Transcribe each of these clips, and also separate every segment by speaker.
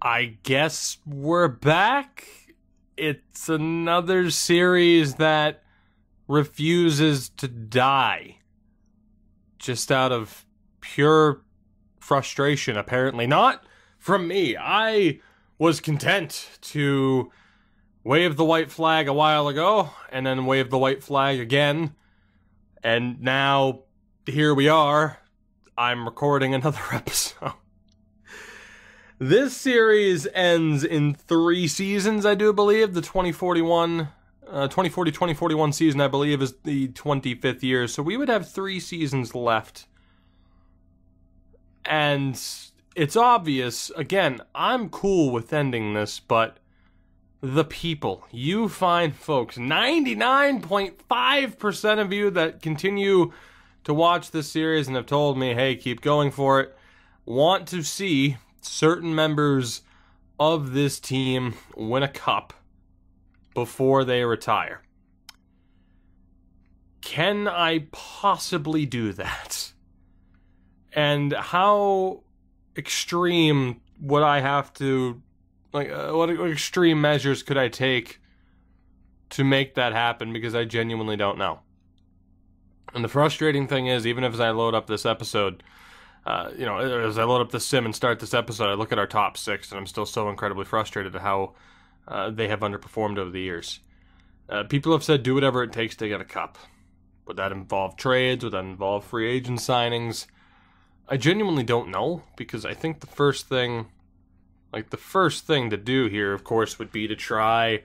Speaker 1: I guess we're back. It's another series that refuses to die. Just out of pure frustration, apparently. Not from me. I was content to wave the white flag a while ago, and then wave the white flag again. And now, here we are. I'm recording another episode. This series ends in 3 seasons, I do believe. The 2040-2041 season, I believe, is the 25th year. So we would have 3 seasons left. And it's obvious, again, I'm cool with ending this, but the people, you fine folks, 99.5% of you that continue to watch this series and have told me, hey, keep going for it, want to see certain members of this team win a cup before they retire. Can I possibly do that? And how extreme would I have to, what extreme measures could I take to make that happen? Because I genuinely don't know. And the frustrating thing is, even as I load up this episode, as I load up the sim and start this episode, I look at our top 6, and I'm still so incredibly frustrated at how they have underperformed over the years. People have said, do whatever it takes to get a cup. Would that involve trades? Would that involve free agent signings? I genuinely don't know, because I think the first thing to do here, of course, would be to try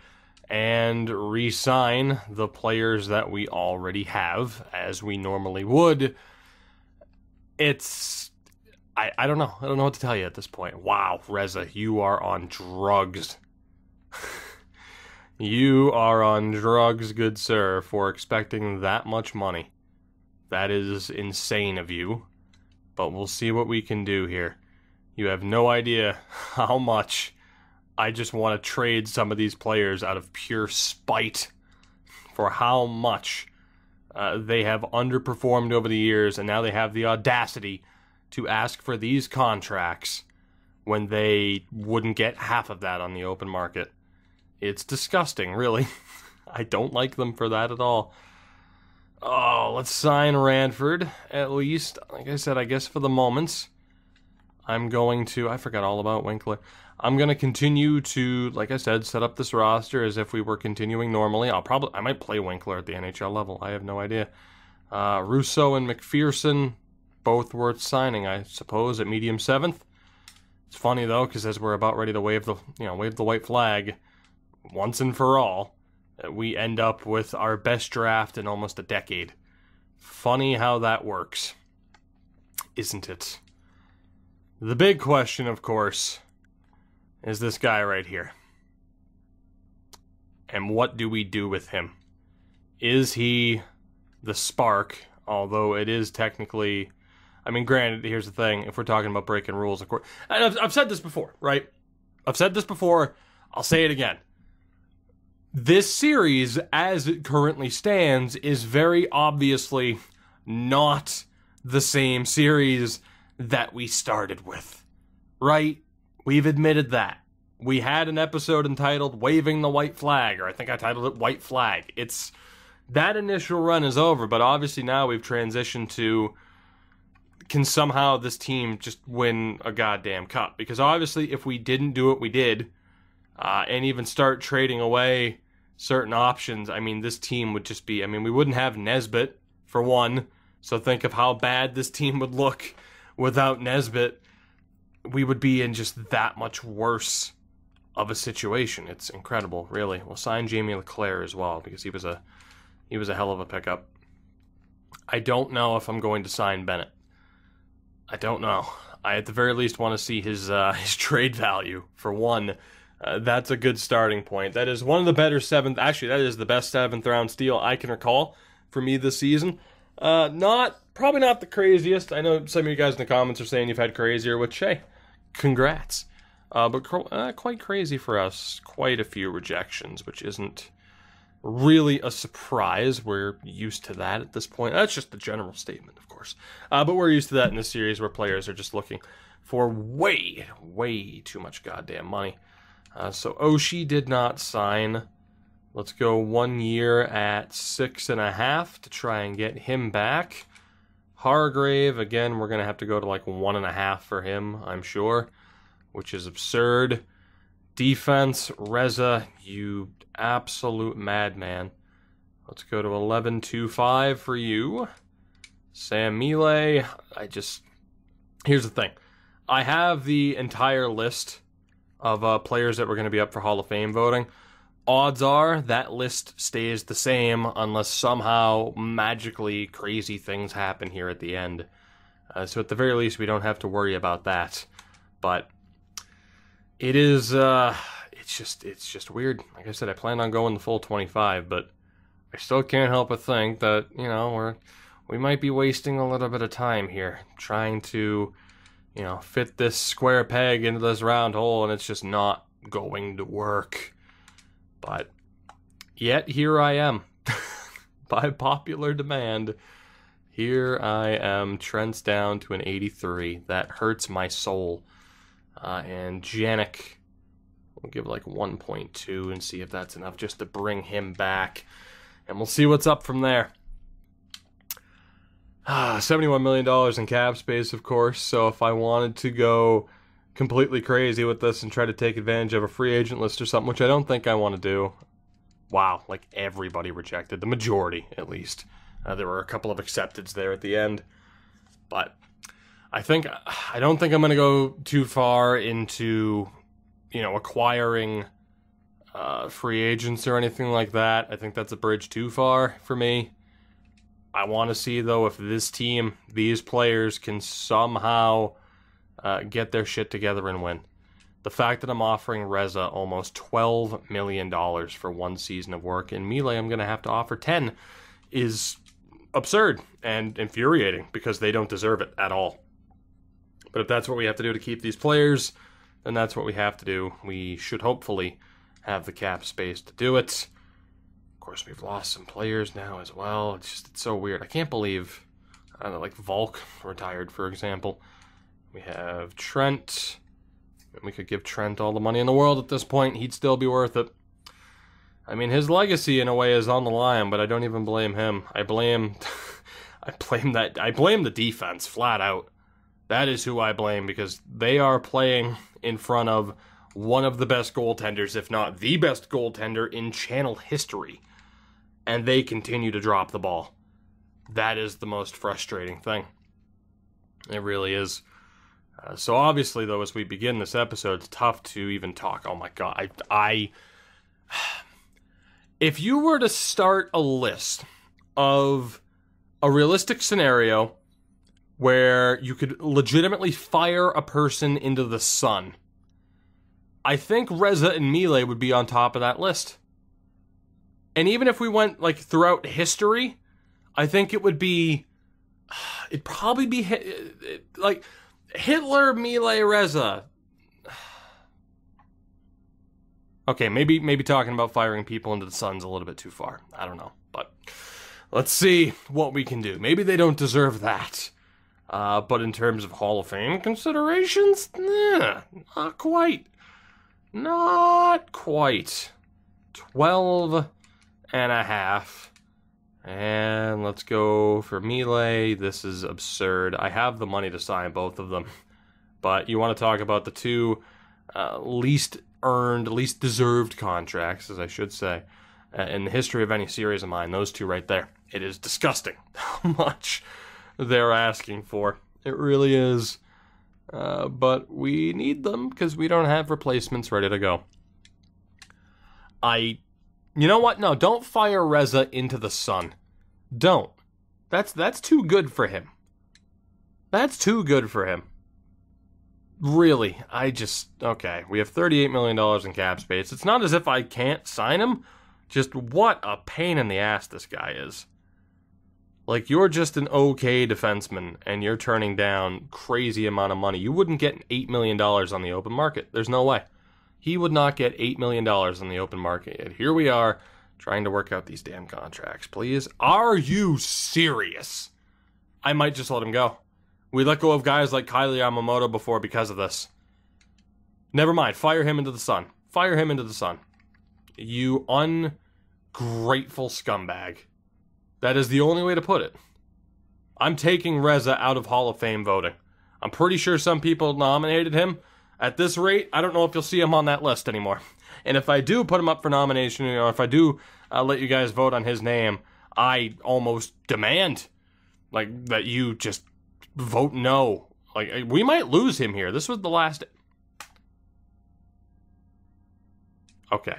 Speaker 1: and re-sign the players that we already have, as we normally would. I don't know. I don't know what to tell you at this point. Wow, Reza, you are on drugs. You are on drugs, good sir, for expecting that much money. That is insane of you. But we'll see what we can do here. You have no idea how much I just want to trade some of these players out of pure spite for how much they have underperformed over the years, and now they have the audacity to ask for these contracts when they wouldn't get half of that on the open market. It's disgusting, really. I don't like them for that at all. Oh, let's sign Ranford, at least. Like I said, I guess for the moment, I'm going to... I forgot all about Winkler. I'm going to continue to, like I said, set up this roster as if we were continuing normally. I might play Winkler at the NHL level. I have no idea. Russo and McPherson, both worth signing, I suppose, at medium 7th. It's funny, though, because as we're about ready to wave the white flag once and for all, we end up with our best draft in almost a decade. Funny how that works, isn't it? The big question, of course, is this guy right here. And what do we do with him? Is he the spark? Although it is technically... I mean, granted, here's the thing. If we're talking about breaking rules, of course... And I've said this before, right? I've said this before. I'll say it again. This series, as it currently stands, is very obviously not the same series that we started with. Right? We've admitted that. We had an episode entitled Waving the White Flag, or I think I titled it White Flag. That initial run is over, but obviously now we've transitioned to, can somehow this team just win a goddamn cup? Because obviously if we didn't do what we did, and even start trading away certain options, I mean, this team would just be, we wouldn't have Nesbitt, for one, so think of how bad this team would look without Nesbitt. We would be in just that much worse of a situation. It's incredible, really. We'll sign Jamie Leclerc as well, because he was a hell of a pickup. I don't know if I'm going to sign Bennett. I don't know. I at the very least want to see his trade value, for one. That's a good starting point. That is one of the better that is the best 7th round steal I can recall for me this season. Probably not the craziest. I know some of you guys in the comments are saying you've had crazier, which, hey, congrats. But quite crazy for us. Quite a few rejections, which isn't really a surprise. We're used to that at this point. That's just the general statement, of course. But we're used to that in this series where players are just looking for way, way too much goddamn money. So Oshie did not sign. Let's go 1 year at 6.5 to try and get him back. Hargrave, again, we're going to have to go to like 1.5 for him, I'm sure, which is absurd. Defense, Reza, you absolute madman. Let's go to 11.25 for you. Sam Millet, here's the thing. I have the entire list of players that were going to be up for Hall of Fame voting. Odds are that list stays the same unless somehow magically crazy things happen here at the end. So at the very least, we don't have to worry about that. But it is, it's just weird. Like I said, I plan on going the full 25, but I still can't help but think that, you know, we might be wasting a little bit of time here trying to, you know, fit this square peg into this round hole, and it's just not going to work. But yet here I am, by popular demand. Here I am. Trent's down to an 83. That hurts my soul. And Janik, we'll give like 1.2 and see if that's enough just to bring him back. And we'll see what's up from there. $71 million in cap space, of course. So if I wanted to go completely crazy with this and try to take advantage of a free agent list or something, which I don't think I want to do. Wow, like everybody rejected. The majority, at least. There were a couple of accepteds there at the end. But I don't think I'm going to go too far into, you know, acquiring free agents or anything like that. I think that's a bridge too far for me. I want to see, though, if this team, these players, can somehow get their shit together and win. The fact that I'm offering Reza almost $12 million for 1 season of work, and Millet I'm going to have to offer 10, is absurd and infuriating because they don't deserve it at all. But if that's what we have to do to keep these players, then that's what we have to do. We should hopefully have the cap space to do it. Of course, we've lost some players now as well. It's so weird. I can't believe, I don't know, like Volk retired, for example. We have Trent. We could give Trent all the money in the world at this point. He'd still be worth it. I mean, his legacy in a way is on the line, but I don't even blame him. I blame the defense flat out. That is who I blame, because they are playing in front of one of the best goaltenders, if not the best goaltender in channel history. And they continue to drop the ball. That is the most frustrating thing. It really is. So obviously, though, as we begin this episode, it's tough to even talk. Oh my god, if you were to start a list of a realistic scenario where you could legitimately fire a person into the sun, I think Reza and Millet would be on top of that list. And even if we went, like, throughout history, I think it would be, it'd probably be, like, Hitler, Millet, Reza. Okay, maybe talking about firing people into the sun's a little bit too far. I don't know, but let's see what we can do. Maybe they don't deserve that. But in terms of Hall of Fame considerations, nah, not quite. Not quite. 12.5. And let's go for Millet. This is absurd. I have the money to sign both of them. But you want to talk about the two least earned, least deserved contracts, as I should say, in the history of any series of mine. Those two right there. It is disgusting how much they're asking for. It really is. But we need them because we don't have replacements ready to go. You know what? No, don't fire Reza into the sun. Don't. That's too good for him. That's too good for him. Really, okay. We have $38 million in cap space. It's not as if I can't sign him. Just what a pain in the ass this guy is. Like, you're just an okay defenseman, and you're turning down crazy amount of money. You wouldn't get $8 million on the open market. There's no way. He would not get $8 million on the open market. And here we are, trying to work out these damn contracts. Please? Are you serious? I might just let him go. We let go of guys like Kylie Yamamoto before because of this. Never mind. Fire him into the sun. Fire him into the sun. You ungrateful scumbag. That is the only way to put it. I'm taking Reza out of Hall of Fame voting. I'm pretty sure some people nominated him. At this rate, I don't know if you'll see him on that list anymore. And if I do put him up for nomination, or if I do let you guys vote on his name, I almost demand, like, that you just vote no. Like, we might lose him here. This was the last... Okay.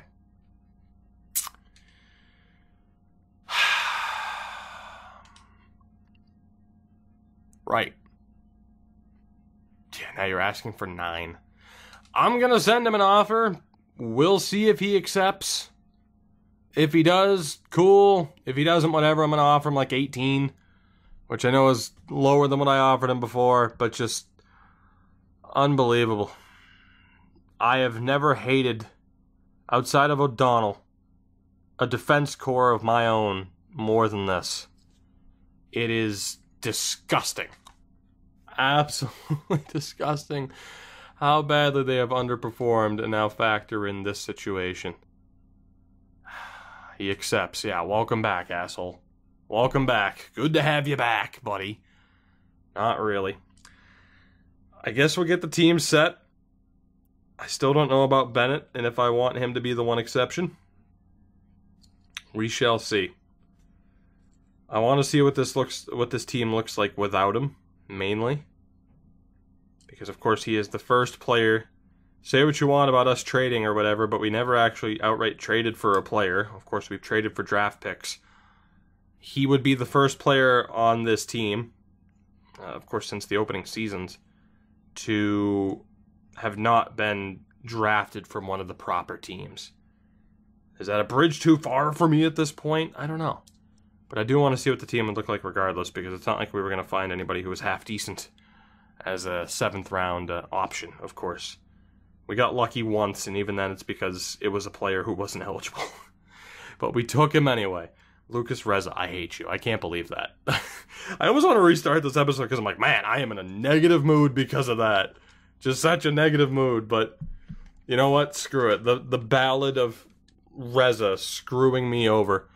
Speaker 1: Right. Yeah, now you're asking for 9. I'm gonna send him an offer. We'll see if he accepts. If he does, cool. If he doesn't, whatever, I'm gonna offer him like 18. Which I know is lower than what I offered him before, but just unbelievable. I have never hated, outside of O'Donnell, a defense core of my own more than this. It is disgusting. Absolutely disgusting how badly they have underperformed and now factor in this situation. He accepts. Yeah, welcome back, asshole. Welcome back. Good to have you back, buddy. Not really. I guess we'll get the team set. I still don't know about Bennett and if I want him to be the one exception. We shall see. I want to see what this team looks like without him, mainly. Because of course he is the first player. Say what you want about us trading or whatever, but we never actually outright traded for a player. Of course we've traded for draft picks. He would be the first player on this team, of course since the opening seasons, to have not been drafted from one of the proper teams. Is that a bridge too far for me at this point? I don't know. But I do want to see what the team would look like regardless, because it's not like we were going to find anybody who was half decent as a 7th round option, of course. We got lucky once, and even then it's because it was a player who wasn't eligible. But we took him anyway. Lucas Reza, I hate you. I can't believe that. I almost want to restart this episode because I'm like, man, I am in a negative mood because of that. Just such a negative mood, but you know what? Screw it. The ballad of Reza screwing me over.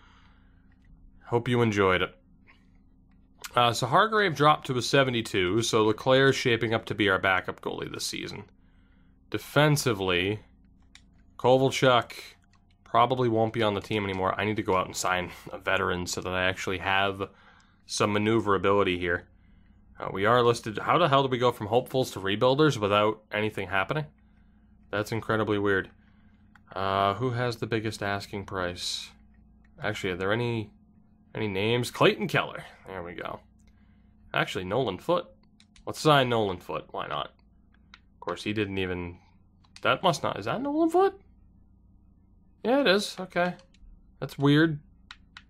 Speaker 1: Hope you enjoyed it. So Hargrave dropped to a 72, so Leclerc's shaping up to be our backup goalie this season. Defensively, Kovalchuk probably won't be on the team anymore. I need to go out and sign a veteran so that I actually have some maneuverability here. We are listed... How the hell do we go from hopefuls to rebuilders without anything happening? That's incredibly weird. Who has the biggest asking price? Actually, are there any names? Clayton Keller. There we go. Actually, Nolan Foote. Let's sign Nolan Foote. Why not? Of course, he didn't even... That must not... Is that Nolan Foote? Yeah, it is. Okay. That's weird.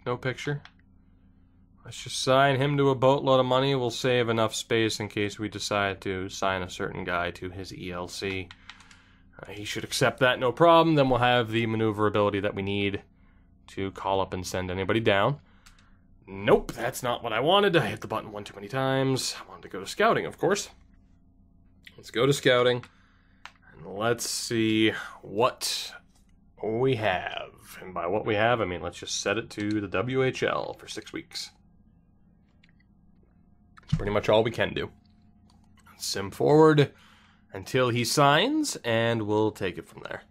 Speaker 1: No picture. Let's just sign him to a boatload of money. We'll save enough space in case we decide to sign a certain guy to his ELC. He should accept that, no problem. Then we'll have the maneuverability that we need to call up and send anybody down. Nope, that's not what I wanted. I hit the button one too many times. I wanted to go to scouting, of course. Let's go to scouting. And let's see what we have. And by what we have, I mean let's just set it to the WHL for 6 weeks. That's pretty much all we can do. Sim forward until he signs, and we'll take it from there.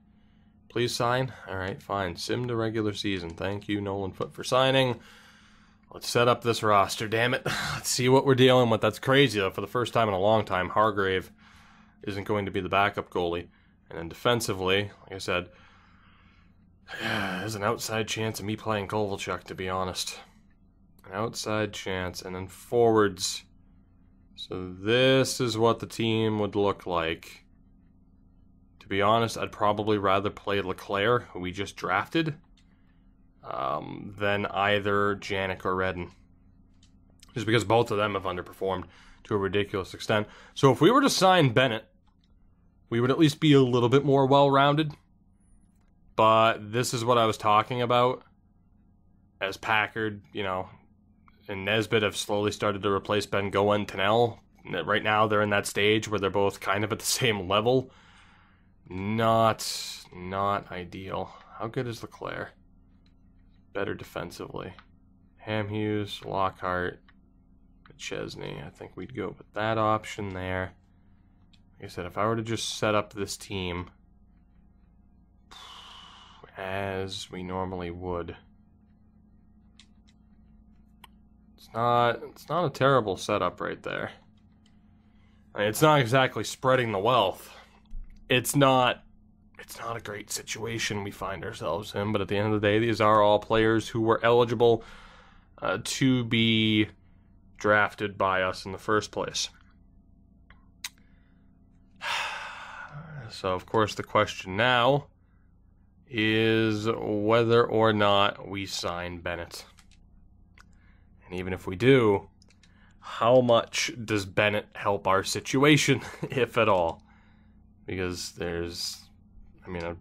Speaker 1: Please sign. All right, fine. Sim to regular season. Thank you, Nolan Foote, for signing. Let's set up this roster, damn it. Let's see what we're dealing with. That's crazy, though. For the first time in a long time, Hargrave isn't going to be the backup goalie. And then defensively, like I said, there's an outside chance of me playing Kovalchuk, to be honest. An outside chance. And then forwards. So this is what the team would look like. To be honest, I'd probably rather play Leclerc, who we just drafted, than either Janik or Redden. Just because both of them have underperformed to a ridiculous extent. So if we were to sign Bennett, we would at least be a little bit more well-rounded. But this is what I was talking about. As Packard, you know, and Nesbitt have slowly started to replace Ben Goa and Tennell. right now they're in that stage where they're both kind of at the same level. Not ideal. How good is Leclerc? Better defensively. Hamhuis, Lockhart, Chesney. I think we'd go with that option there. Like I said, if I were to just set up this team as we normally would, it's not a terrible setup right there. I mean, it's not exactly spreading the wealth. It's not a great situation we find ourselves in, but at the end of the day, these are all players who were eligible to be drafted by us in the first place. So, of course, the question now is whether or not we sign Bennett. And even if we do, how much does Bennett help our situation, if at all? Because there's, I mean, a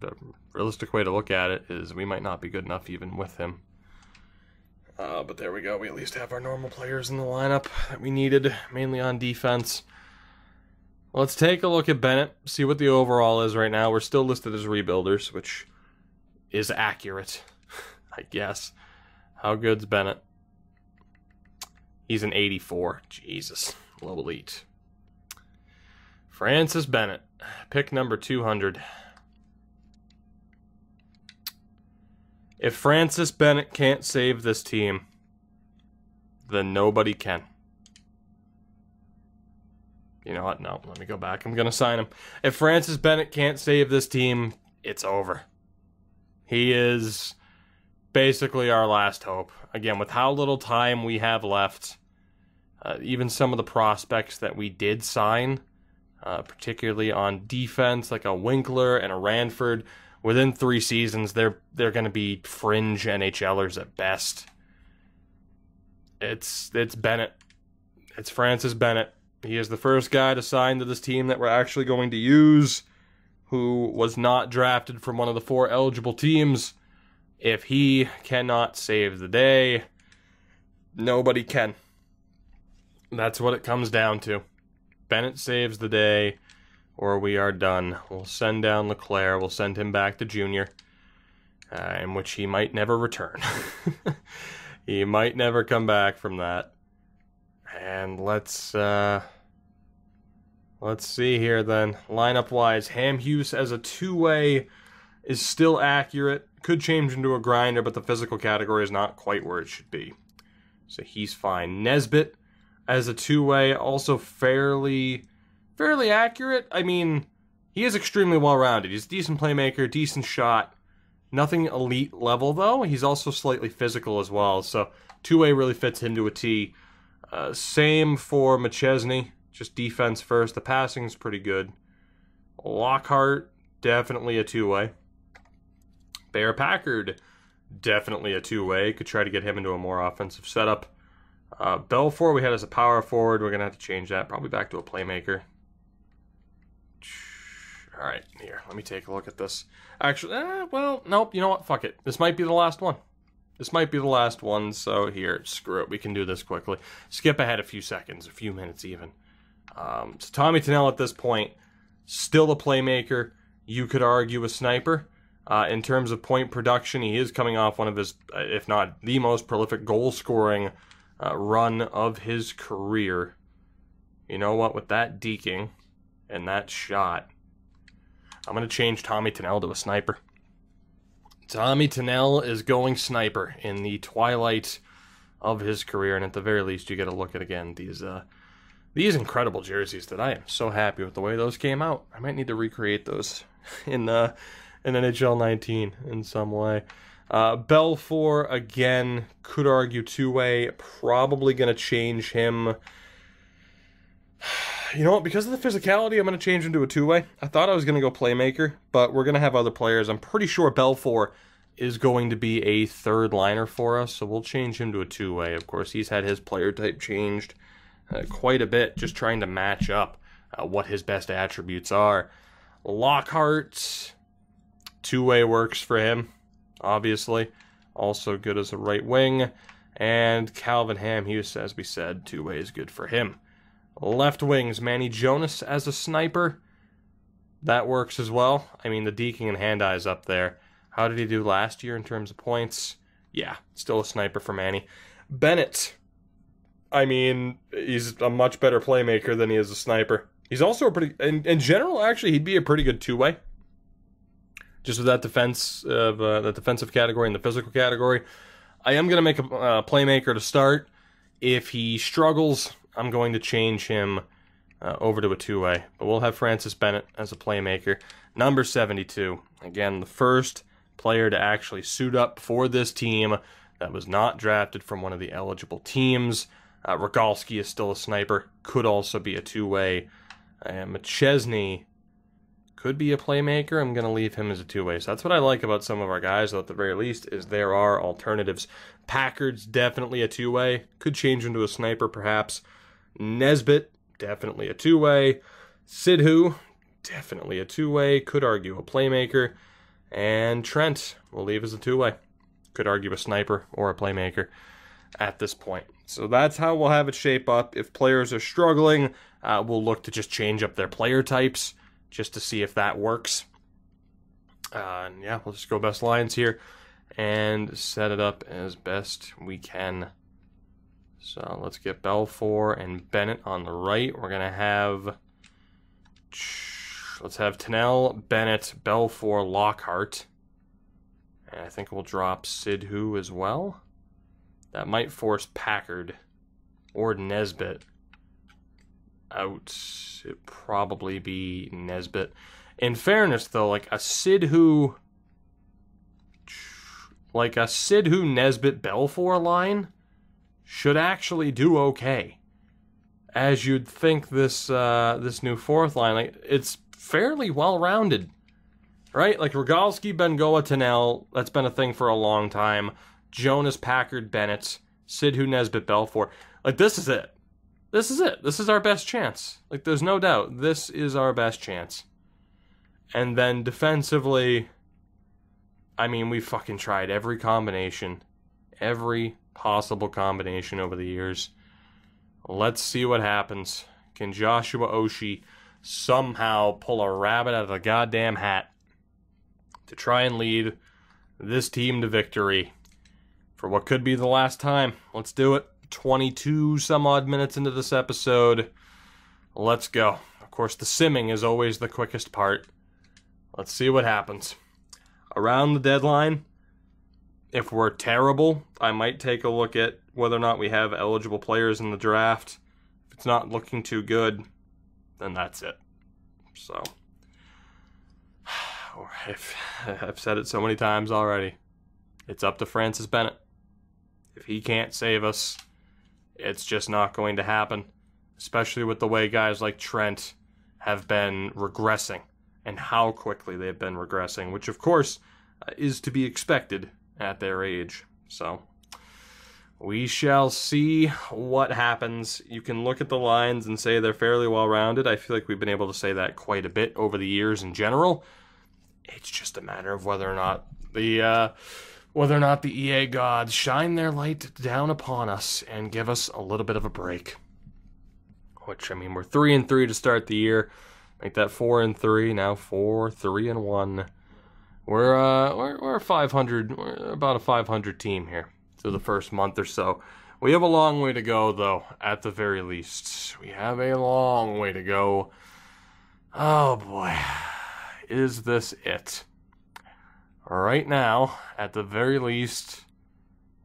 Speaker 1: realistic way to look at it is we might not be good enough even with him. But there we go. We at least have our normal players in the lineup that we needed, mainly on defense. Let's take a look at Bennett, see what the overall is right now. We're still listed as rebuilders, which is accurate, I guess. How good's Bennett? He's an 84. Jesus. Low elite. Francis Bennett, pick number 200. If Francis Bennett can't save this team, then nobody can. You know what? No, let me go back. I'm going to sign him. If Francis Bennett can't save this team, it's over. He is basically our last hope. Again, with how little time we have left, even some of the prospects that we did sign, particularly on defense, like a Winkler and a Ranford, within 3 seasons, they're going to be fringe NHLers at best. It's Bennett. It's Francis Bennett. He is the first guy to sign to this team that we're actually going to use, who was not drafted from one of the 4 eligible teams. If he cannot save the day, nobody can. That's what it comes down to. Bennett saves the day, or we are done. We'll send down Leclerc. We'll send him back to junior, in which he might never return. He might never come back from that. And let's see here then. Lineup-wise, Hamhuis as a 2-way is still accurate. Could change into a grinder, but the physical category is not quite where it should be. So he's fine. Nesbitt as a 2-way, also fairly accurate. I mean, he is extremely well-rounded. He's a decent playmaker, decent shot. Nothing elite level, though. He's also slightly physical as well, so 2-way really fits him to a T. Same for McChesney, just defense first. The passing's pretty good. Lockhart, definitely a 2-way. Bear Packard, definitely a 2-way. Could try to get him into a more offensive setup. Belfour we had as a power forward. We're going to have to change that. Probably back to a playmaker. All right, here. Let me take a look at this. Actually, well, nope. You know what? Fuck it. This might be the last one. This might be the last one, so here, screw it. We can do this quickly. Skip ahead a few seconds, a few minutes even. So Tommy Tunnell at this point, still a playmaker. You could argue a sniper. In terms of point production, he is coming off one of his, if not the most prolific goal-scoring run of his career. You know what? With that deking and that shot, I'm going to change Tommy Tunnell to a sniper. Tommy Tunnell is going sniper in the twilight of his career, and at the very least, you get a look at, again, these incredible jerseys that I am so happy with the way those came out. I might need to recreate those in NHL 19 in some way. Belfour, again, could argue 2-way. Probably going to change him. You know what? Because of the physicality, I'm going to change him to a 2-way. I thought I was going to go playmaker, but we're going to have other players. I'm pretty sure Belfour is going to be a third liner for us, so we'll change him to a 2-way. Of course, he's had his player type changed quite a bit, just trying to match up what his best attributes are. Lockhart, 2-way works for him, obviously. Also good as a right wing. And Calvin Hamhuis, as we said, 2-way is good for him. Left wings, Manny Jonas as a sniper. That works as well. I mean, the deking and hand-eyes up there. How did he do last year in terms of points? Yeah, still a sniper for Manny. Bennett. I mean, he's a much better playmaker than he is a sniper. He's also a pretty... In general, actually, he'd be a pretty good two-way. Just with that defensive category and the physical category. I am going to make a playmaker to start. If he struggles, I'm going to change him over to a two-way. But we'll have Francis Bennett as a playmaker. Number 72. Again, the first player to actually suit up for this team that was not drafted from one of the eligible teams. Rogalski is still a sniper. Could also be a two-way. McChesney could be a playmaker. I'm going to leave him as a two-way. So that's what I like about some of our guys, though, at the very least, is there are alternatives. Packard's definitely a two-way. Could change into a sniper, perhaps. Nesbitt, definitely a two-way. Sidhu, definitely a two-way. Could argue a playmaker. And Trent, we'll leave as a two-way. Could argue a sniper or a playmaker at this point. So that's how we'll have it shape up. If players are struggling, we'll look to just change up their player types just to see if that works. And yeah, we'll just go best lines here and set it up as best we can. So let's get Belfour and Bennett on the right. We're going to have... Let's have Tennell, Bennett, Belfour, Lockhart. And I think we'll drop Sidhu as well. That might force Packard or Nesbitt out. It'd probably be Nesbitt. In fairness, though, like a Sidhu Nesbitt Belfour line should actually do okay. As you'd think this new fourth line, like, it's fairly well-rounded, right? Like Rogalski, Bengoa, Tennell, that's been a thing for a long time. Jonas, Packard, Bennett, Sidhu, Nesbitt, Belfour. Like, this is it. This is it. This is our best chance. Like, there's no doubt. This is our best chance. And then defensively, I mean, we fucking tried every combination. Every possible combination over the years. Let's see what happens. Can Joshua Oshie somehow pull a rabbit out of a goddamn hat to try and lead this team to victory for what could be the last time? Let's do it. 22 some odd minutes into this episode. Let's go. Of course, the simming is always the quickest part. Let's see what happens. Around the deadline, if we're terrible, I might take a look at whether or not we have eligible players in the draft. If it's not looking too good, then that's it. So, I've said it so many times already. It's up to Francis Bennett. If he can't save us, it's just not going to happen. Especially with the way guys like Trent have been regressing and how quickly they've been regressing, which of course is to be expected at their age. So, we shall see what happens. You can look at the lines and say they're fairly well-rounded. I feel like we've been able to say that quite a bit over the years in general. It's just a matter of whether or not the EA gods shine their light down upon us and give us a little bit of a break. Which, I mean, we're 3-3 to start the year. Make that 4-3. Now 4-3-1. We're 500. We're about a 500 team here through the first month or so. We have a long way to go, though. At the very least, we have a long way to go. Oh boy, is this it? Right now, at the very least,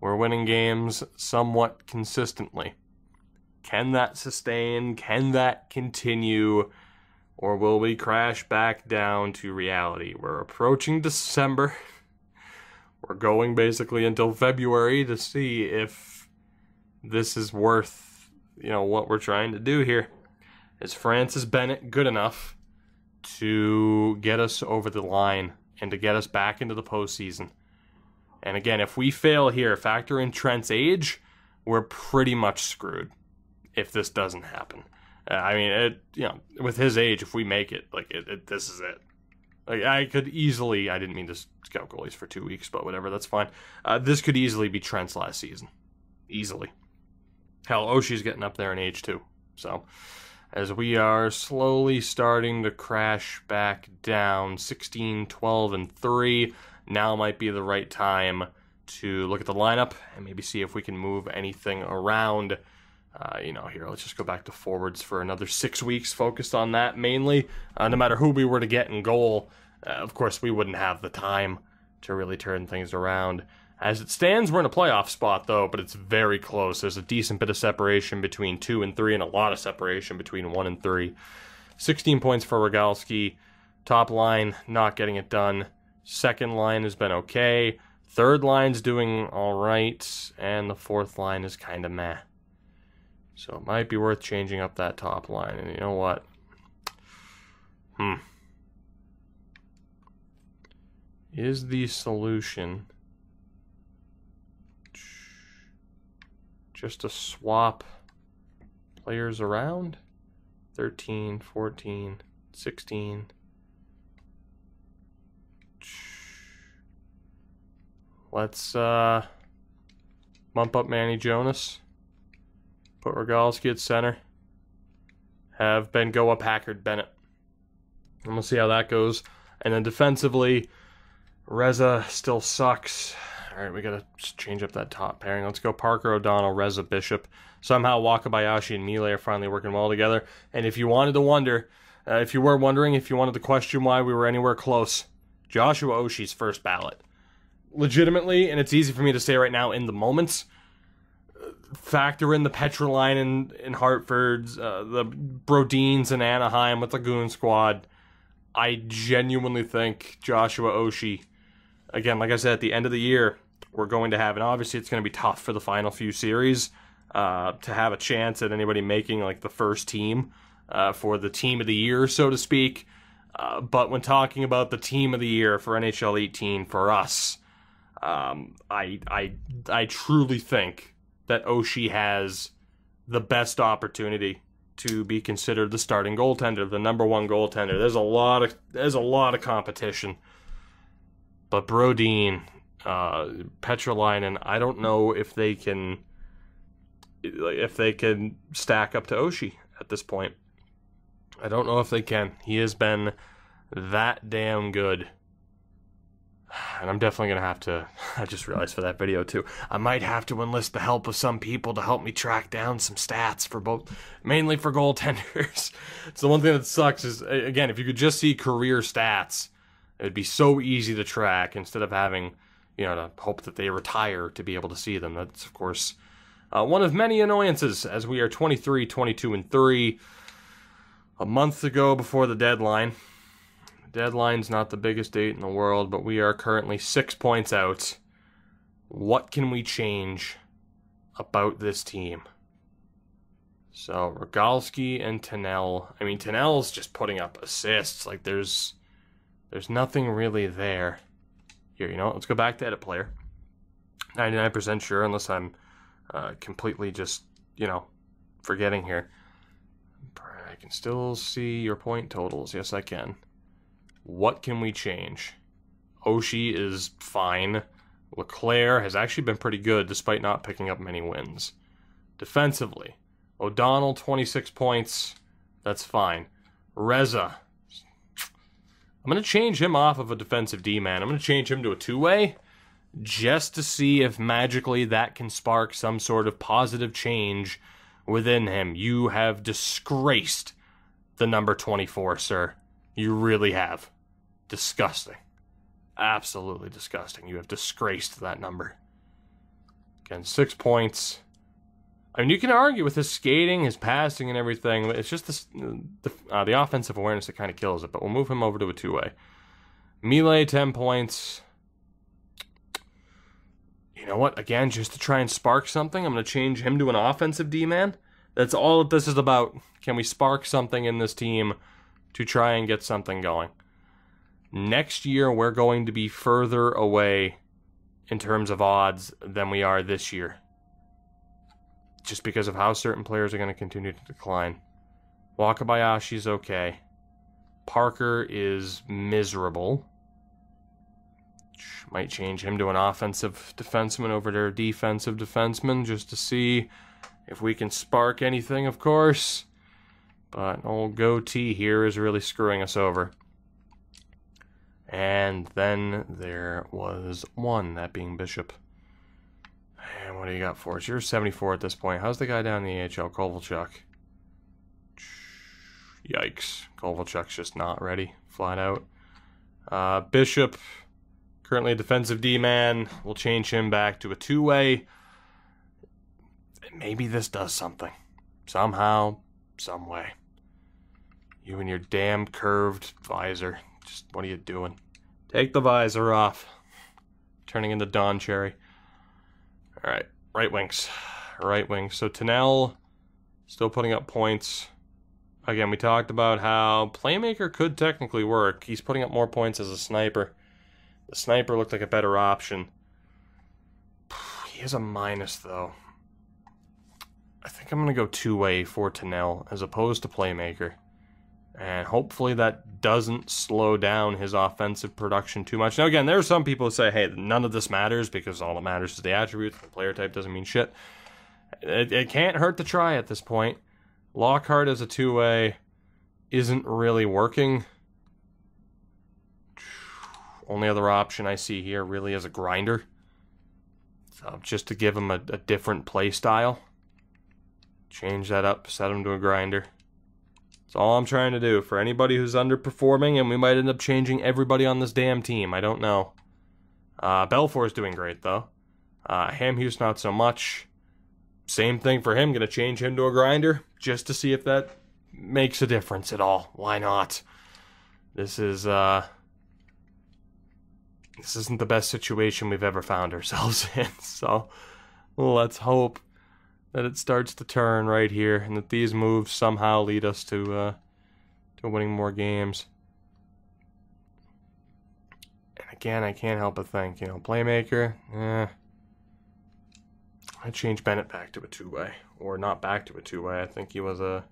Speaker 1: we're winning games somewhat consistently. Can that sustain? Can that continue? Or will we crash back down to reality? We're approaching December. We're going basically until February to see if this is worth, what we're trying to do here. Is Francis Bennett good enough to get us over the line and to get us back into the postseason? And again, if we fail here, factor in Trent's age, we're pretty much screwed if this doesn't happen. I mean, with his age, if we make it, this is it. Like, I didn't mean to scout goalies for 2 weeks, but whatever, that's fine. This could easily be Trent's last season. Easily. Hell, Oshie's getting up there in age too. So, as we are slowly starting to crash back down, 16, 12, and 3, now might be the right time to look at the lineup and maybe see if we can move anything around. Here, let's just go back to forwards for another 6 weeks, focused on that mainly. No matter who we were to get in goal, of course, we wouldn't have the time to really turn things around. As it stands, we're in a playoff spot, though, but it's very close. There's a decent bit of separation between 2 and 3, and a lot of separation between 1 and 3. 16 points for Rogalski. Top line, not getting it done. Second line has been okay. Third line's doing all right, and the fourth line is kind of meh. So it might be worth changing up that top line. And you know what? Is the solution just to swap players around? 13, 14, 16. Let's bump up Manny Jonas. Put Rogalski at center. Have Ben go up Packard Bennett. And we'll see how that goes. And then defensively, Reza still sucks. All right, we got to change up that top pairing. Let's go Parker, O'Donnell, Reza, Bishop. Somehow Wakabayashi and Miele are finally working well together. And if you wanted to wonder, if you wanted to question why we were anywhere close, Joshua Oshie's first ballot. Legitimately, and it's easy for me to say right now in the moments, factor in the Petroline in Hartford's, the Brodines in Anaheim with the Goon Squad. I genuinely think Joshua Oshie, again, like I said, at the end of the year, we're going to have, and obviously it's going to be tough for the final few series to have a chance at anybody making like the first team for the team of the year, so to speak. But when talking about the team of the year for NHL 18 for us, I truly think that Oshie has the best opportunity to be considered the starting goaltender, the number one goaltender. There's a lot of competition. But Brodin, Petrolainen, I don't know if they can stack up to Oshie at this point. I don't know if they can. He has been that damn good. And I'm definitely going to have to, I just realized for that video too, I might have to enlist the help of some people to help me track down some stats for both, mainly for goaltenders. So the one thing that sucks is, again, if you could just see career stats, it'd be so easy to track instead of having, to hope that they retire to be able to see them. That's, of course, one of many annoyances as we are 23, 22, and 3. A month ago before the deadline. Deadline's not the biggest date in the world, but we are currently 6 points out. What can we change about this team? So, Rogalski and Tennell. I mean, Tennell's just putting up assists. Like, there's nothing really there. Here, let's go back to edit player. 99% sure, unless I'm completely just, forgetting here. I can still see your point totals. Yes, I can. What can we change? Oshie is fine. LeClaire has actually been pretty good despite not picking up many wins. Defensively, O'Donnell, 26 points. That's fine. Reza. I'm going to change him off of a defensive D-man. I'm going to change him to a two-way just to see if magically that can spark some sort of positive change within him. You have disgraced the number 24, sir. You really have. Disgusting. Absolutely disgusting. You have disgraced that number. Again, 6 points. I mean, you can argue with his skating, his passing, and everything. It's just the offensive awareness that kind of kills it. But we'll move him over to a two-way. Miele, 10 points. You know what? Again, just to try and spark something, I'm going to change him to an offensive D-man. That's all that this is about. Can we spark something in this team to try and get something going? Next year, we're going to be further away in terms of odds than we are this year. Just because of how certain players are going to continue to decline. Wakabayashi's okay. Parker is miserable. Might change him to an offensive defenseman over to a defensive defenseman just to see if we can spark anything, of course. But old goatee here is really screwing us over. And then there was one, that being Bishop. And what do you got for us? You're 74 at this point. How's the guy down in the AHL, Kovalchuk? Yikes. Kovalchuk's just not ready, flat out. Bishop, currently a defensive D-man. We'll change him back to a two-way. Maybe this does something. Somehow, some way. You and your damn curved visor. Just, what are you doing? Take the visor off. Turning into Don Cherry. Alright, right wings. Right wings. So Tennell, still putting up points. Again, we talked about how Playmaker could technically work. He's putting up more points as a sniper. The sniper looked like a better option. He has a minus, though. I think I'm going to go two-way for Tennell as opposed to Playmaker. And hopefully that doesn't slow down his offensive production too much. Now, again, there are some people who say, hey, none of this matters because all that matters is the attributes. The player type doesn't mean shit. It can't hurt to try at this point. Lockhart as a two-way isn't really working. Only other option I see here really is a grinder. So just to give him a different play style. Change that up, set him to a grinder. That's all I'm trying to do. For anybody who's underperforming, and we might end up changing everybody on this damn team. I don't know. Belfour's doing great, though. Hamhuis, not so much. Same thing for him. Going to change him to a grinder, just to see if that makes a difference at all. Why not? This isn't the best situation we've ever found ourselves in. So, let's hope that it starts to turn right here, and that these moves somehow lead us to winning more games. And again, I can't help but think, Playmaker, I'd change Bennett back to a two-way. Or not back to a two-way. I think he was a...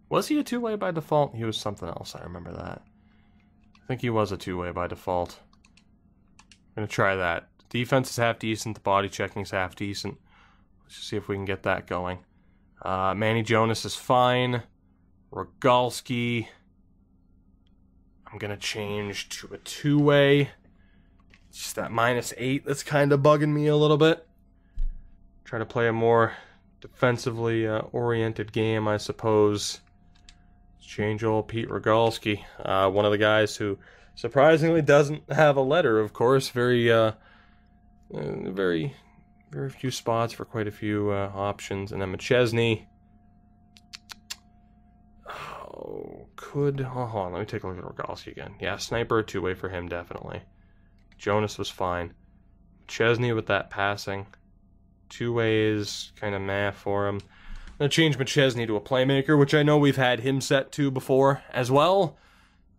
Speaker 1: Was he a two-way by default? He was something else, I remember that. I think he was a two-way by default. I'm going to try that. Defense is half decent, the body checking is half decent. Let's see if we can get that going. Manny Jonas is fine. Rogalski, I'm going to change to a two-way. Just that -8 that's kind of bugging me a little bit. Try to play a more defensively oriented game, I suppose. Let's change old Pete Rogalski. One of the guys who surprisingly doesn't have a letter, of course. Very few spots for quite a few options. And then McChesney. Hold on, let me take a look at Rogalski again. Yeah, sniper, two-way for him, definitely. Jonas was fine. McChesney with that passing. Two ways, kind of meh for him. I'm going to change McChesney to a playmaker, which I know we've had him set to before as well.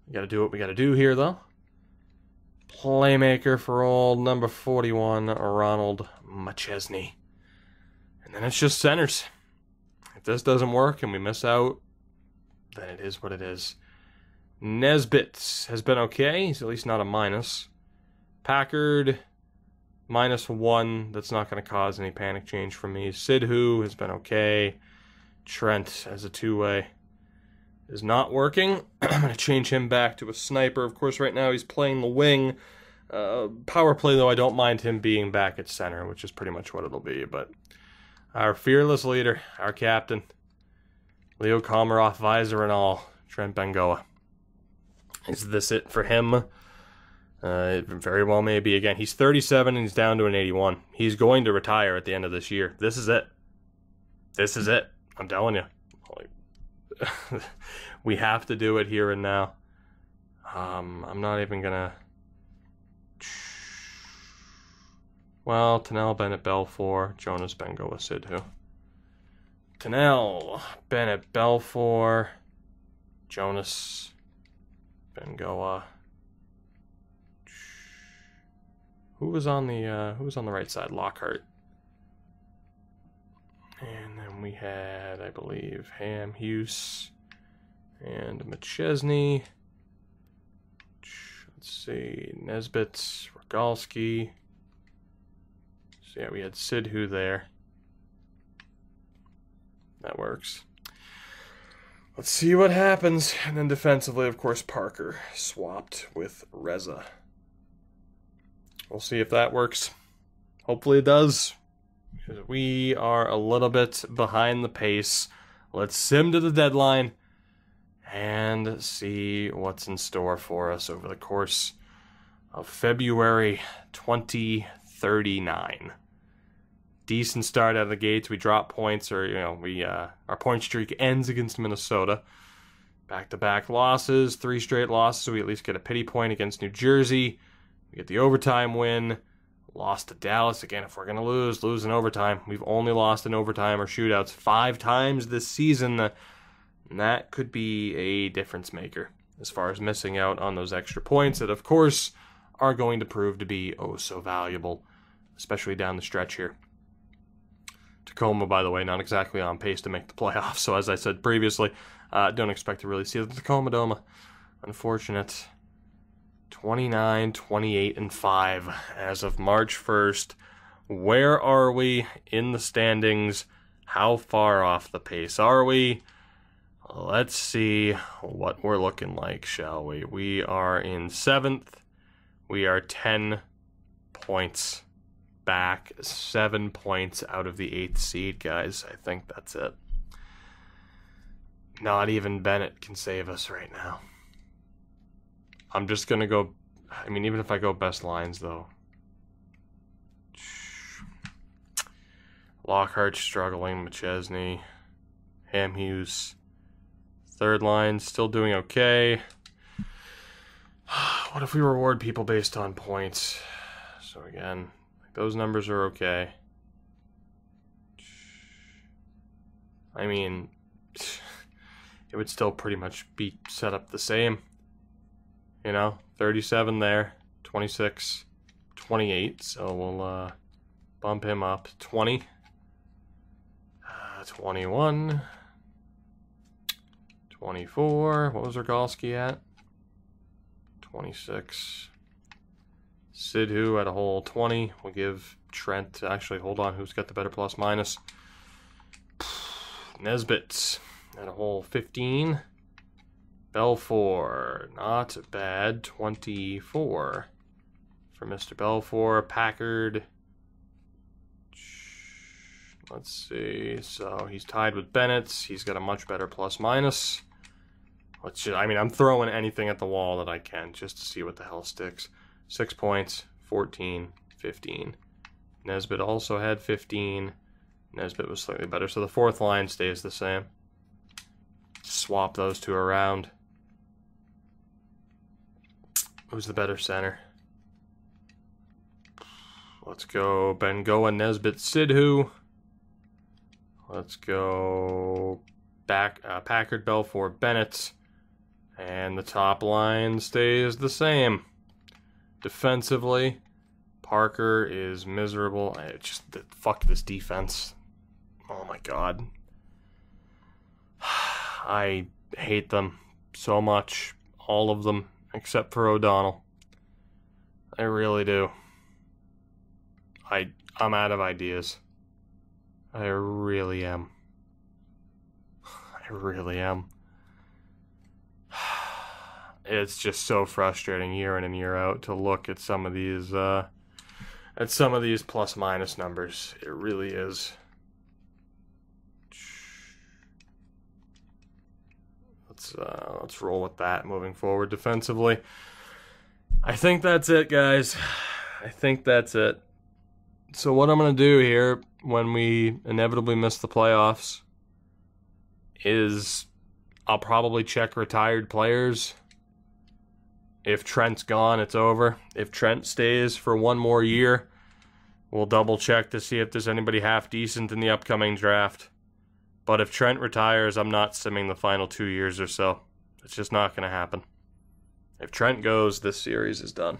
Speaker 1: We got to do what we got to do here, though. Playmaker for old number 41, Ronald McChesney. And then it's just centers. If this doesn't work and we miss out, then it is what it is. Nesbitt has been okay. He's at least not a minus. Packard, -1. That's not going to cause any panic change for me. Sidhu has been okay. Trent as a two-way is not working. I'm going to change him back to a sniper. Of course, right now he's playing the wing. Power play, though, I don't mind him being back at center, which is pretty much what it'll be. But our fearless leader, our captain, Leo Komarov, visor and all, Trent Bengoa. Is this it for him? It very well may be. Again, he's 37 and he's down to an 81. He's going to retire at the end of this year. This is it. This is it. I'm telling you. We have to do it here and now. I'm not even gonna... Well, Tennell, Bennett, Belfour, Jonas, Bengoa, Sidhu. Tennell, Bennett, Belfour, Jonas, Bengoa. Who was on the right side? Lockhart. And then we had, I believe, Hamhuis and McChesney. Let's see, Nesbitt, Rogalski. So yeah, we had Sidhu there. That works. Let's see what happens. And then defensively, of course, Parker swapped with Reza. We'll see if that works. Hopefully it does. We are a little bit behind the pace. Let's sim to the deadline and see what's in store for us over the course of February 2039. Decent start out of the gates. We drop points, or our point streak ends against Minnesota. Back-to-back losses, 3 straight losses, so we at least get a pity point against New Jersey. We get the overtime win. Lost to Dallas. Again, if we're going to lose in overtime. We've only lost in overtime or shootouts 5 times this season. And that could be a difference maker as far as missing out on those extra points that, of course, are going to prove to be oh so valuable, especially down the stretch here. Tacoma, by the way, not exactly on pace to make the playoffs. So as I said previously, don't expect to really see the Tacoma Doma. Unfortunate. 29, 28, and 5 as of March 1st. Where are we in the standings? How far off the pace are we? Let's see what we're looking like, shall we? We are in 7th. We are 10 points back. 7 points out of the 8th seed, guys. I think that's it. Not even Bennett can save us right now. I'm just going to go, I mean, even if I go best lines, though. Lockhart's struggling, McChesney, Hamhuis. Third line, still doing okay. What if we reward people based on points? So again, those numbers are okay. I mean, it would still pretty much be set up the same. 37 there, 26, 28, so we'll bump him up. 20, 21, 24, what was Rogalski at? 26. Sidhu at a whole 20. We'll give Trent, actually, hold on, who's got the better plus minus? Nesbitt at a whole 15. Belfour, not bad, 24 for Mr. Belfour. Packard, let's see, so he's tied with Bennett. He's got a much better plus minus. I'm throwing anything at the wall that I can just to see what the hell sticks. 6 points, 14, 15. Nesbitt also had 15. Nesbitt was slightly better, so the 4th line stays the same. Swap those two around. Who's the better center? Let's go Bengoa, Nesbitt, Sidhu. Let's go Packard, Belfour, Bennett. And the top line stays the same. Defensively, Parker is miserable. Fuck this defense. Oh my god. I hate them so much. All of them. Except for O'Donnell. I really do. I'm out of ideas. I really am. I really am. It's just so frustrating year in and year out to look at some of these plus minus numbers. It really is. Let's roll with that moving forward defensively. I think that's it, guys. I think that's it. So what I'm going to do here when we inevitably miss the playoffs is I'll probably check retired players. If Trent's gone, it's over. If Trent stays for one more year, we'll double check to see if there's anybody half decent in the upcoming draft. But if Trent retires, I'm not simming the final 2 years or so. It's just not going to happen. If Trent goes, this series is done.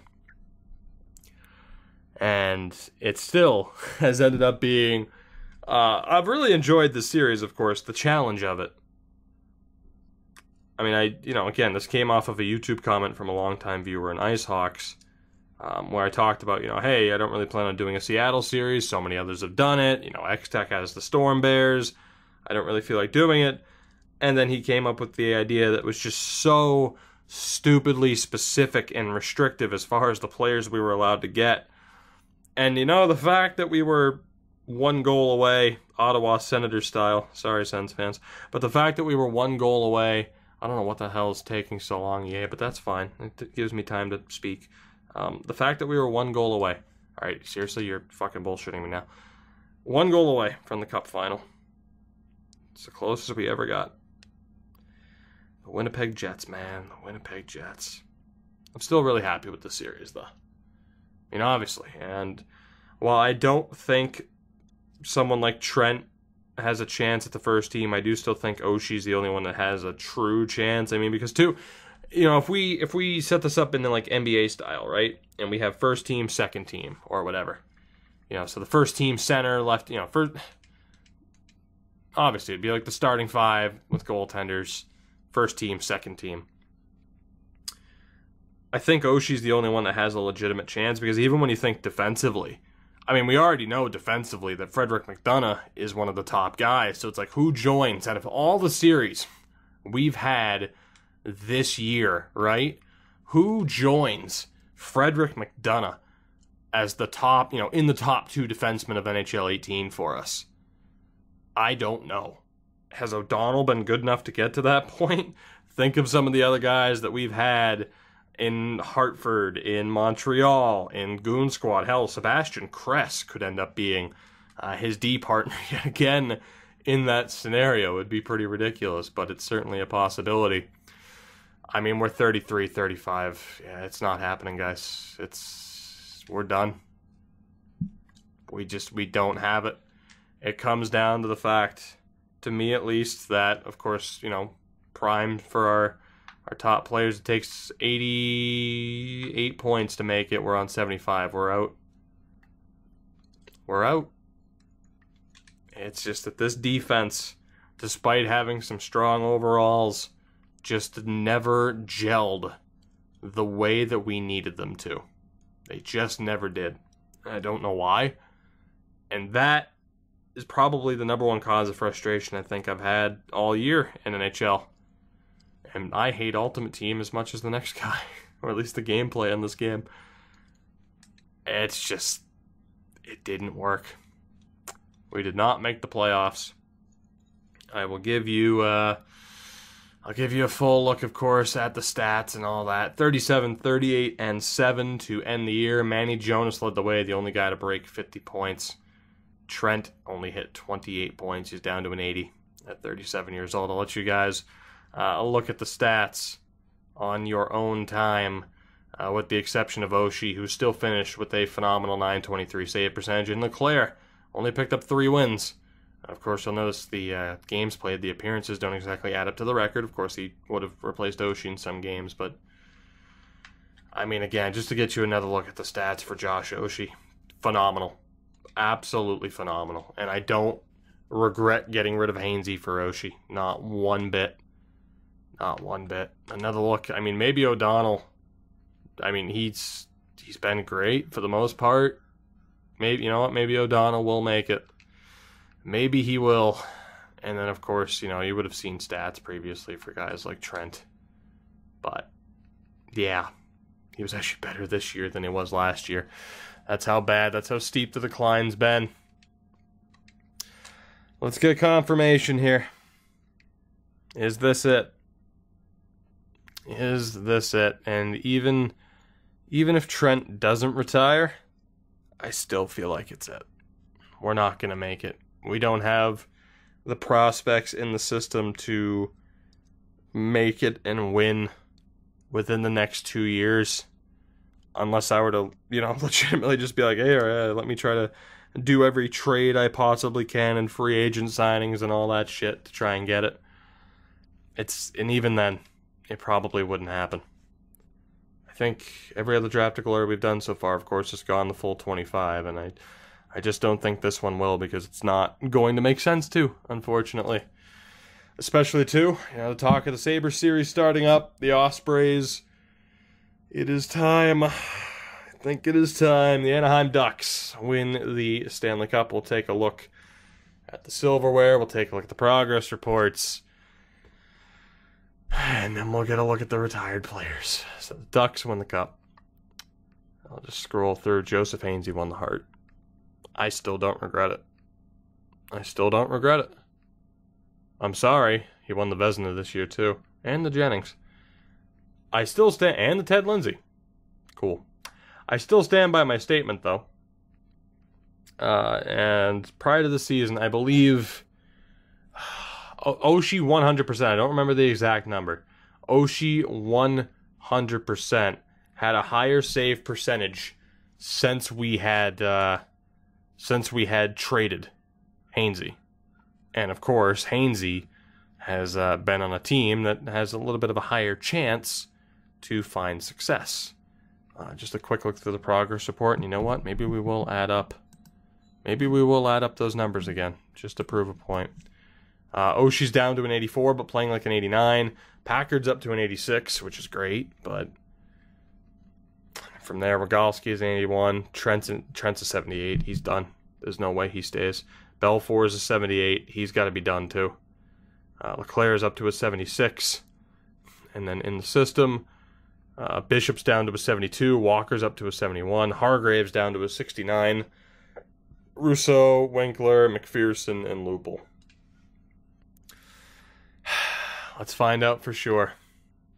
Speaker 1: And it still has ended up being... I've really enjoyed this series, of course, the challenge of it. I mean, again, this came off of a YouTube comment from a longtime viewer in IceHawks, where I talked about, hey, I don't really plan on doing a Seattle series. So many others have done it. X-Tech has the Storm Bears. I don't really feel like doing it. And then he came up with the idea that was just so stupidly specific and restrictive as far as the players we were allowed to get. And the fact that we were one goal away, Ottawa Senators style, sorry Sens fans, but the fact that we were one goal away, I don't know what the hell is taking so long, but that's fine. It gives me time to speak. The fact that we were one goal away. All right, seriously, you're fucking bullshitting me now. One goal away from the Cup final. It's the closest we ever got. The Winnipeg Jets, man. The Winnipeg Jets. I'm still really happy with the series, though. Obviously. And while I don't think someone like Trent has a chance at the first team, I do still think Oshie's the only one that has a true chance. Because if we set this up in the NBA style, right? And we have first team, second team, or whatever. So the first team center left, first, obviously it'd be like the starting five with goaltenders, first team, second team. I think Oshie's the only one that has a legitimate chance, because even when you think defensively, we already know defensively that Frederick McDonough is one of the top guys. So it's like, who joins out of all the series we've had this year, right? Who joins Frederick McDonough as the top, in the top two defensemen of NHL 18 for us? I don't know. Has O'Donnell been good enough to get to that point? Think of some of the other guys that we've had in Hartford, in Montreal, in Goon Squad. Hell, Sebastian Kress could end up being his D partner yet again in that scenario. It would be pretty ridiculous, but it's certainly a possibility. We're 33, 35. Yeah, it's not happening, guys. We're done. We don't have it. It comes down to the fact, to me at least, that, of course, prime for our top players, it takes 88 points to make it. We're on 75. We're out. We're out. It's just that this defense, despite having some strong overalls, just never gelled the way that we needed them to. They just never did. I don't know why. And that is probably the number one cause of frustration I think I've had all year in NHL. And I hate Ultimate Team as much as the next guy, or at least the gameplay in this game. It's just, it didn't work. We did not make the playoffs. I will give you, I'll give you a full look, of course, at the stats and all that. 37, 38, and 7 to end the year. Manny Jonas led the way, the only guy to break 50 points. Trent only hit 28 points. He's down to an 80 at 37 years old. I'll let you guys look at the stats on your own time, with the exception of Oshie, who still finished with a phenomenal .923 save percentage. And Leclerc only picked up 3 wins. Of course, you'll notice the games played, the appearances don't exactly add up to the record. Of course, he would have replaced Oshie in some games, but again, just to get you another look at the stats for Josh Oshie, phenomenal. Absolutely phenomenal. And I don't regret getting rid of Hainsey for Oshie. Not one bit. Not one bit. Another look. Maybe O'Donnell. He's been great for the most part. Maybe, maybe O'Donnell will make it. Maybe he will. And then, of course, you would have seen stats previously for guys like Trent. But, yeah, he was actually better this year than he was last year. That's how steep the decline's been. Let's get confirmation here. Is this it? Is this it? And even if Trent doesn't retire, I still feel like it's it. We're not going to make it. We don't have the prospects in the system to make it and win within the next 2 years. Unless I were to, legitimately just be like, hey, let me try to do every trade I possibly can and free agent signings and all that shit to try and get it. And even then, it probably wouldn't happen. I think every other draft alert we've done so far, of course, has gone the full 25, and I just don't think this one will, because it's not going to make sense to, unfortunately. Especially, too, the talk of the Sabres series starting up, the Ospreys. It is time. I think it is time. The Anaheim Ducks win the Stanley Cup. We'll take a look at the silverware. We'll take a look at the progress reports. And then we'll get a look at the retired players. So the Ducks won the Cup. I'll just scroll through. Joseph Hainsey won the Hart. I still don't regret it. I still don't regret it. I'm sorry. He won the Vezina this year, too. And the Jennings. I still stand... And the Ted Lindsay. Cool. I still stand by my statement, though. And prior to the season, I believe... Oshie 100%. I don't remember the exact number. Oshie 100% had a higher save percentage since we had traded Hainsey. And of course, Hainsey has been on a team that has a little bit of a higher chance to find success. Just a quick look through the progress report, and you know what? Maybe we will add up. Maybe we will add up those numbers again, just to prove a point. Oshie's down to an 84, but playing like an 89. Packard's up to an 86, which is great, but from there, Rogalski is an 81. Trent's a 78. He's done. There's no way he stays. Belfour is a 78. He's got to be done, too. Leclerc is up to a 76. And then in the system, Bishop's down to a 72. Walker's up to a 71. Hargrave's down to a 69. Rousseau, Winkler, McPherson, and Lupel. Let's find out for sure.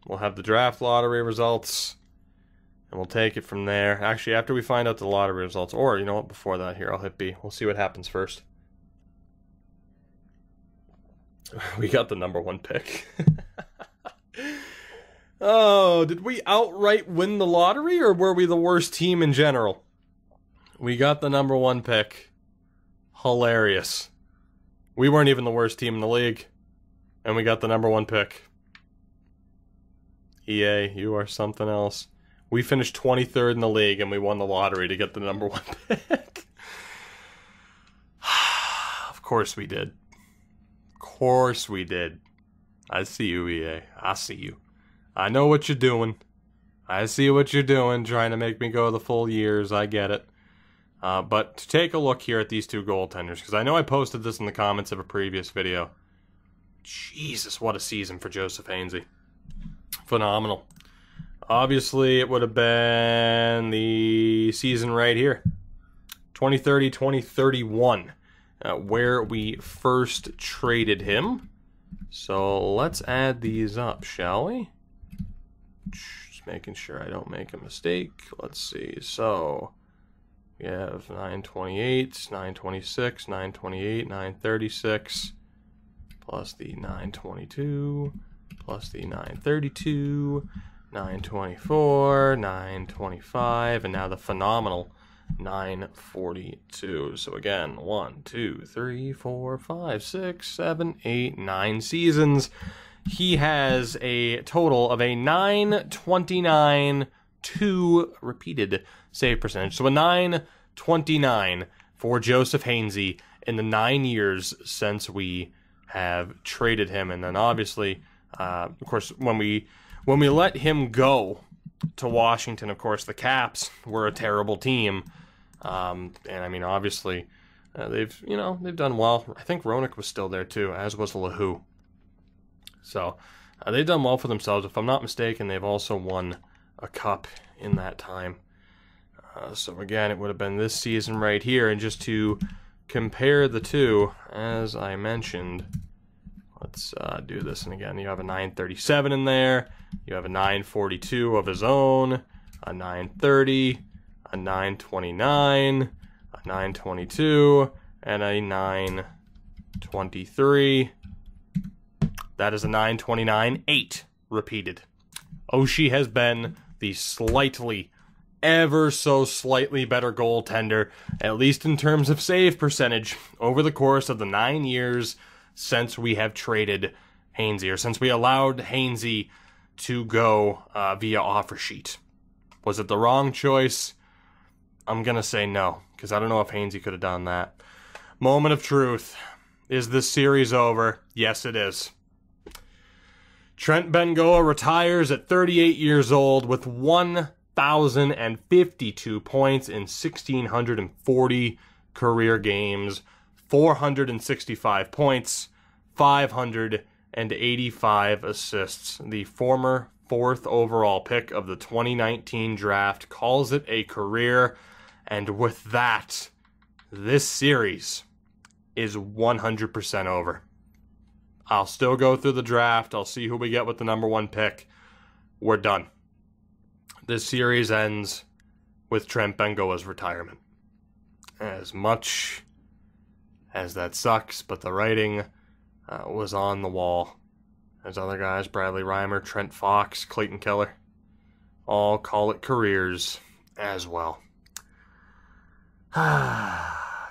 Speaker 1: We'll have the draft lottery results, and we'll take it from there. Actually, after we find out the lottery results, or, you know what, before that, here, I'll hit B. We'll see what happens first. We got the number 1 pick. Oh, did we outright win the lottery, or were we the worst team in general? We got the number 1 pick. Hilarious. We weren't even the worst team in the league. And we got the number 1 pick. EA, you are something else. We finished 23rd in the league, and we won the lottery to get the number 1 pick. Of course we did. Of course we did. I see you, EA. I see you. I know what you're doing. I see what you're doing, trying to make me go the full years. I get it. But to take a look here at these 2 goaltenders, because I know I posted this in the comments of a previous video. Jesus, what a season for Joseph Hainsey. Phenomenal. Obviously, it would have been the season right here. 2030-2031, where we first traded him. So let's add these up, shall we? Just making sure I don't make a mistake. Let's see. So we have 928, 926, 928, 936. Plus the 922, plus the 932, 924, 925, and now the phenomenal 942. So again, 1, 2, 3, 4, 5, 6, 7, 8, 9 seasons. He has a total of a 929, 2 repeated save percentage. So a 929 for Joseph Hainsey in the 9 years since we have traded him. And then obviously, of course, when we let him go to Washington, of course, the Caps were a terrible team. And I mean, obviously, they've done well. I think Roenick was still there too, as was LaHoo. So they've done well for themselves. If I'm not mistaken, they've also won a cup in that time. So again, it would have been this season right here. And just to compare the two, as I mentioned, let's do this. And again, you have a 937 in there. You have a 942 of his own, a 930, a 929, a 922, and a 923. That is a 929-8 repeated. Oshie has been the slightly, ever so slightly better goaltender, at least in terms of save percentage, over the course of the 9 years since we have traded Hainsey, or since we allowed Hainsey to go via offer sheet. Was it the wrong choice? I'm going to say no, because I don't know if Hainsey could have done that. Moment of truth. Is this series over? Yes, it is. Trent Bengoa retires at 38 years old with 1,052 points in 1,640 career games, 465 points, 587 and 85 assists. The former 4th overall pick of the 2019 draft calls it a career, and with that, this series is 100% over. I'll still go through the draft. I'll see who we get with the number 1 pick. We're done. This series ends with Trent Bengoa's retirement. As much as that sucks, but the writing was on the wall. There's other guys, Bradley Reimer, Trent Fox, Clayton Keller, all call it careers as well.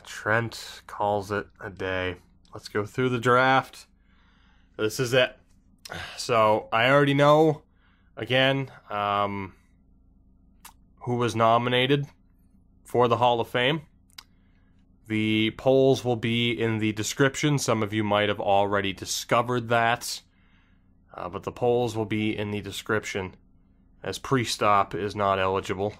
Speaker 1: Trent calls it a day. Let's go through the draft. This is it. So I already know, again, who was nominated for the Hall of Fame. The polls will be in the description. Some of you might have already discovered that. But the polls will be in the description, as Pre-Stop is not eligible.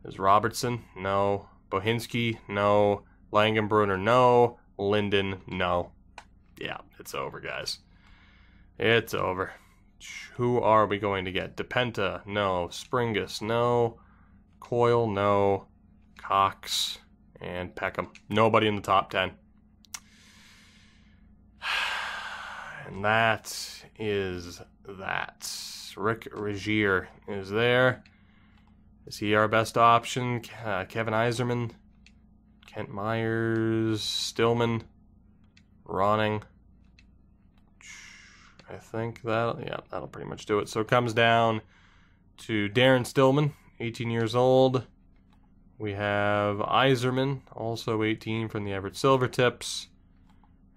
Speaker 1: Is Robertson? No. Bohinski? No. Langenbrunner? No. Linden? No. Yeah, it's over, guys. It's over. Who are we going to get? DePenta? No. Springus? No. Coyle? No. Cox? And Peckham. Nobody in the top 10. And that is that. Rick Regier is there. Is he our best option? Kevin Yzerman, Kent Myers, Stillman, Ronning. I think that'll pretty much do it. So it comes down to Darren Stillman, 18 years old. We have Yzerman, also 18 from the Everett Silvertips,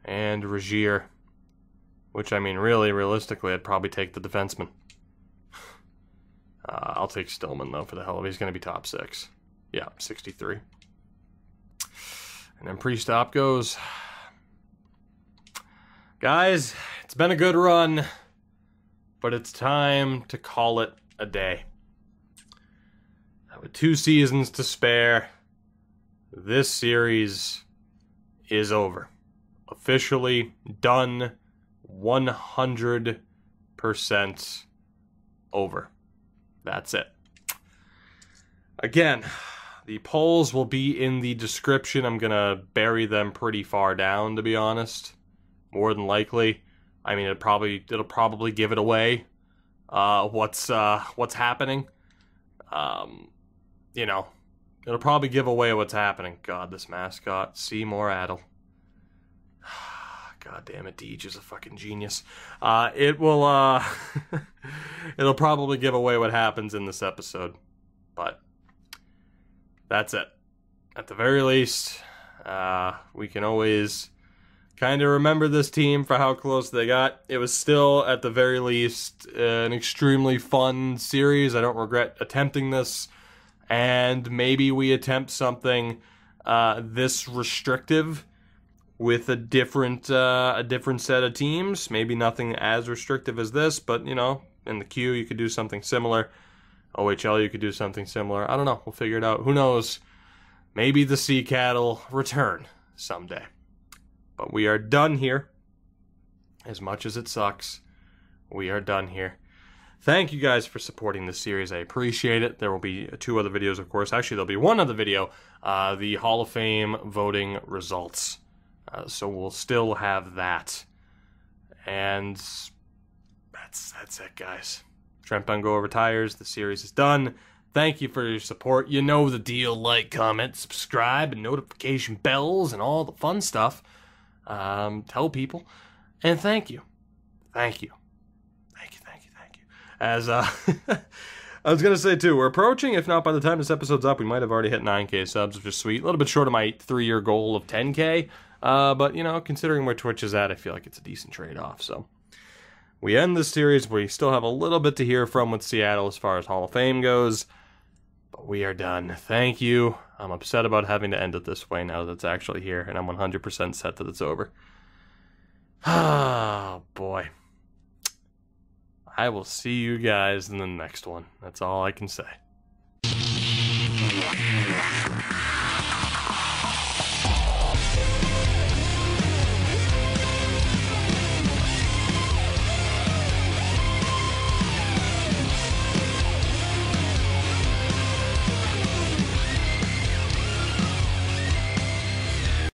Speaker 1: and Regier, which, I mean, really, realistically, I'd probably take the defenseman. I'll take Stillman, though, for the hell of it. He's going to be top 6. Yeah, 63. And then Pre-Stop goes. Guys, it's been a good run, but it's time to call it a day. With 2 seasons to spare, this series is over. Officially done, 100% over. That's it. Again, the polls will be in the description. I'm going to bury them pretty far down, to be honest. More than likely. I mean, it'll probably give it away, what's happening. You know, it'll probably give away what's happening. God, this mascot, Seymour Adel. God damn it, Deej is a fucking genius. It will, it'll probably give away what happens in this episode. But that's it. At the very least, we can always kind of remember this team for how close they got. It was still, at the very least, an extremely fun series. I don't regret attempting this. And maybe we attempt something this restrictive with a different set of teams. Maybe nothing as restrictive as this, but, you know, in the Q you could do something similar. OHL you could do something similar. I don't know. We'll figure it out. Who knows? Maybe the Sea Cattle return someday. But we are done here. As much as it sucks, we are done here. Thank you guys for supporting this series. I appreciate it. There will be 2 other videos, of course. Actually, there'll be 1 other video, the Hall of Fame voting results. So we'll still have that. And that's it, guys. Trent Bengoa retires. The series is done. Thank you for your support. You know the deal. Like, comment, subscribe, and notification bells, and all the fun stuff. Tell people. And thank you. Thank you. As, I was going to say, too, we're approaching, if not by the time this episode's up, we might have already hit 9K subs, which is sweet. A little bit short of my 3-year goal of 10K. But, you know, considering where Twitch is at, I feel like it's a decent trade-off. So, we end this series. We still have a little bit to hear from with Seattle as far as Hall of Fame goes. But we are done. Thank you. I'm upset about having to end it this way now that it's actually here. And I'm 100% set that it's over. Oh, boy. I will see you guys in the next one. That's all I can say.